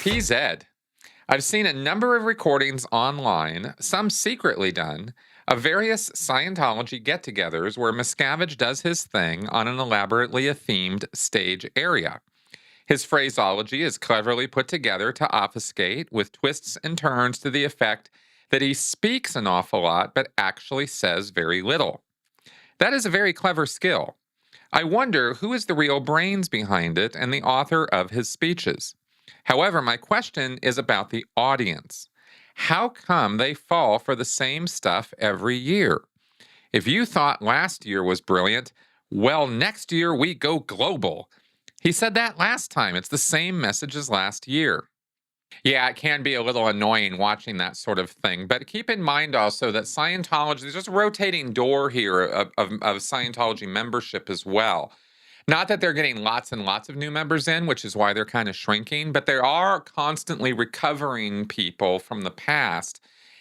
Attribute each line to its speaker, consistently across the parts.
Speaker 1: PZ. I've seen a number of recordings online, some secretly done, of various Scientology get togethers where Miscavige does his thing on an elaborately themed stage area. His phraseology is cleverly put together to obfuscate, with twists and turns to the effect that he speaks an awful lot but actually says very little. That is a very clever skill. I wonder who is the real brains behind it and the author of his speeches. However, my question is about the audience. How come they fall for the same stuff every year? If you thought last year was brilliant, well, next year we go global. He said that last time. It's the same message as last year. Yeah, it can be a little annoying watching that sort of thing. But keep in mind also that Scientology, there's just a rotating door here of Scientology membership as well. Not that they're getting lots and lots of new members in, which is why they're kind of shrinking, but they are constantly recovering people from the past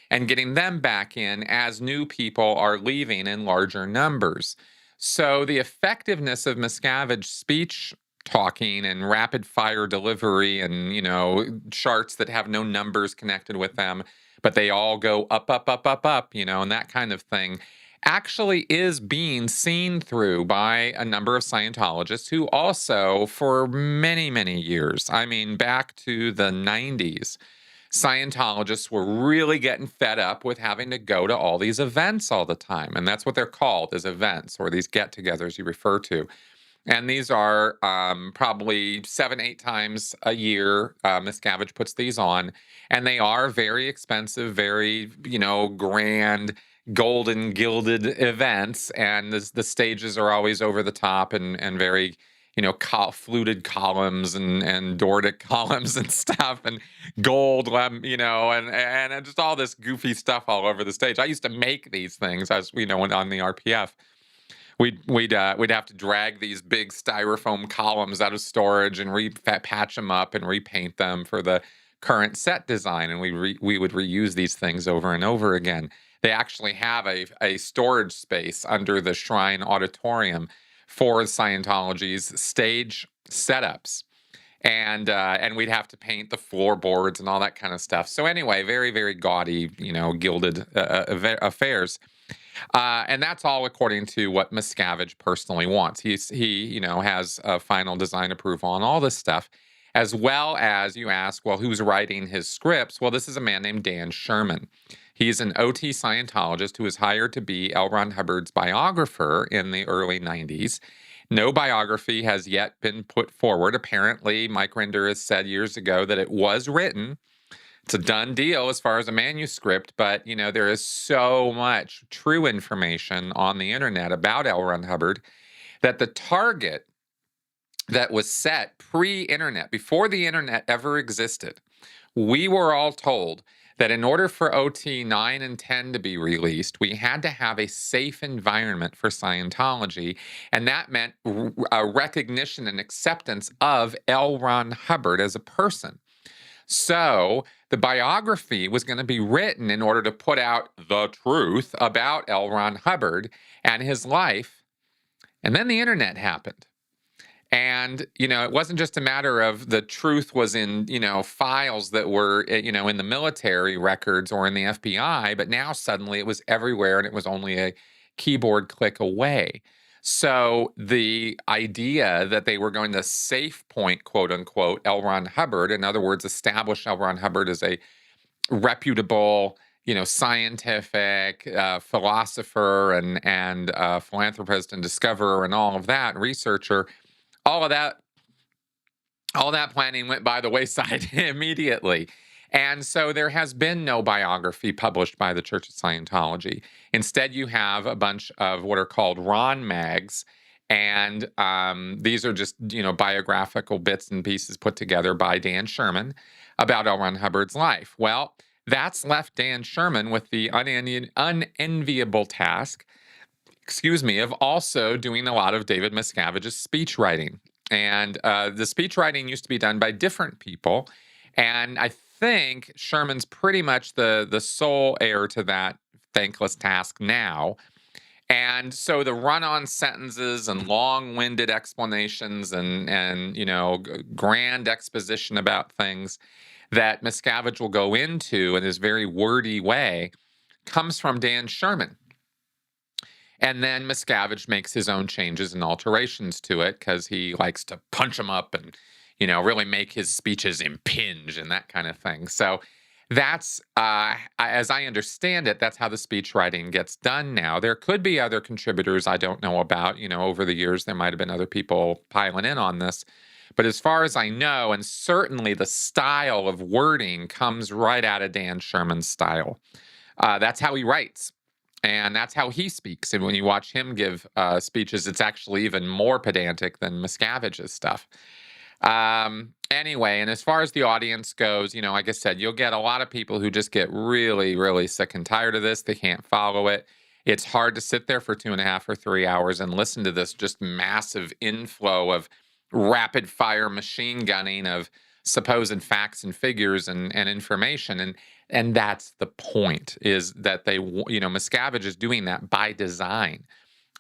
Speaker 1: and getting them back in as new people are leaving in larger numbers. So the effectiveness of Miscavige's speech talking and rapid fire delivery and, charts that have no numbers connected with them, but they all go up, up, up, up, up, and that kind of thing actually is being seen through by a number of Scientologists who also, for many, many years, I mean, back to the 90s, Scientologists were really getting fed up with having to go to all these events all the time. And that's what they're called, as events or these get togethers you refer to. And these are probably 7, 8 times a year. Miscavige puts these on, and they are very expensive, very, grand, golden gilded events. And the stages are always over the top and very, fluted columns and Doric columns and stuff and gold, and just all this goofy stuff all over the stage. I used to make these things as on the RPF. We'd have to drag these big styrofoam columns out of storage and patch them up and repaint them for the current set design, and we would reuse these things over and over again. They actually have a storage space under the Shrine Auditorium for Scientology's stage setups, and we'd have to paint the floorboards and all that kind of stuff. So anyway, very, very gaudy, gilded affairs. And that's all according to what Miscavige personally wants. He has a final design approval on all this stuff, as well as you ask, well, who's writing his scripts? Well, this is a man named Dan Sherman. He's an OT Scientologist who was hired to be L. Ron Hubbard's biographer in the early 90s. No biography has yet been put forward. Apparently, Mike Rinder has said years ago that it was written. It's a done deal as far as a manuscript, but, there is so much true information on the internet about L. Ron Hubbard that the target that was set pre-internet, before the internet ever existed, we were all told that in order for OT 9 and 10 to be released, we had to have a safe environment for Scientology, and that meant a recognition and acceptance of L. Ron Hubbard as a person. So the biography was going to be written in order to put out the truth about L. Ron Hubbard and his life. And then the internet happened. And, it wasn't just a matter of the truth was in, files that were, in the military records or in the FBI, but now suddenly it was everywhere and it was only a keyboard click away. So the idea that they were going to safe point, quote unquote, L. Ron Hubbard, in other words, establish L. Ron Hubbard as a reputable, scientific philosopher and philanthropist and discoverer and all of that, researcher, all of that planning went by the wayside immediately. And so there has been no biography published by the Church of Scientology. Instead, you have a bunch of what are called Ron mags. And these are just, biographical bits and pieces put together by Dan Sherman about L. Ron Hubbard's life. Well, that's left Dan Sherman with the unenviable task, of also doing a lot of David Miscavige's speech writing. And the speech writing used to be done by different people. And I think Sherman's pretty much the sole heir to that thankless task now. And so the run-on sentences and long-winded explanations and grand exposition about things, that Miscavige will go into in this very wordy way comes from Dan Sherman. And then Miscavige makes his own changes and alterations to it because he likes to punch them up and, really make his speeches impinge and that kind of thing. So that's, as I understand it, that's how the speech writing gets done now. There could be other contributors I don't know about. Over the years, there might have been other people piling in on this. But as far as I know, and certainly the style of wording comes right out of Dan Sherman's style. That's how he writes. And that's how he speaks. And when you watch him give speeches, it's actually even more pedantic than Miscavige's stuff. Anyway, and as far as the audience goes, like I said, you'll get a lot of people who just get really, really sick and tired of this. They can't follow it. It's hard to sit there for 2.5 or 3 hours and listen to this just massive inflow of rapid fire machine gunning of supposed facts and figures and information. And that's the point, is that Miscavige is doing that by design.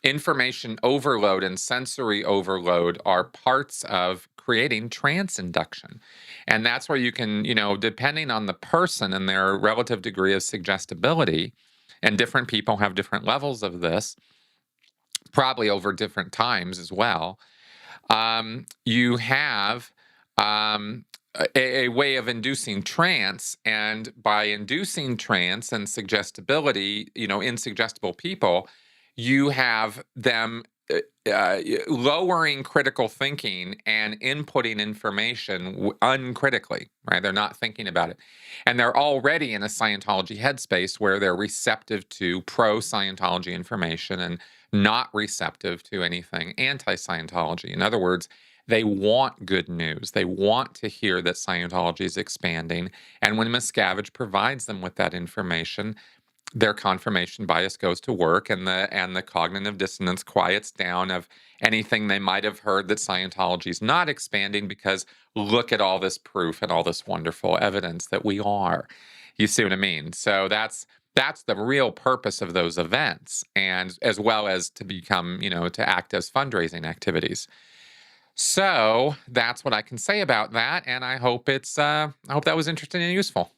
Speaker 1: Information overload and sensory overload are parts of creating trance induction. And that's where you can, depending on the person and their relative degree of suggestibility, and different people have different levels of this, probably over different times as well, you have a way of inducing trance. And by inducing trance and suggestibility, in suggestible people, you have them lowering critical thinking and inputting information uncritically, right? They're not thinking about it. And they're already in a Scientology headspace where they're receptive to pro-Scientology information and not receptive to anything anti-Scientology. In other words, they want good news. They want to hear that Scientology is expanding. And when Miscavige provides them with that information, their confirmation bias goes to work, and the cognitive dissonance quiets down of anything they might have heard that Scientology is not expanding, because look at all this proof and all this wonderful evidence that we are. You see what I mean? So that's the real purpose of those events, and as well as to become, to act as fundraising activities. So that's what I can say about that, and I hope that was interesting and useful.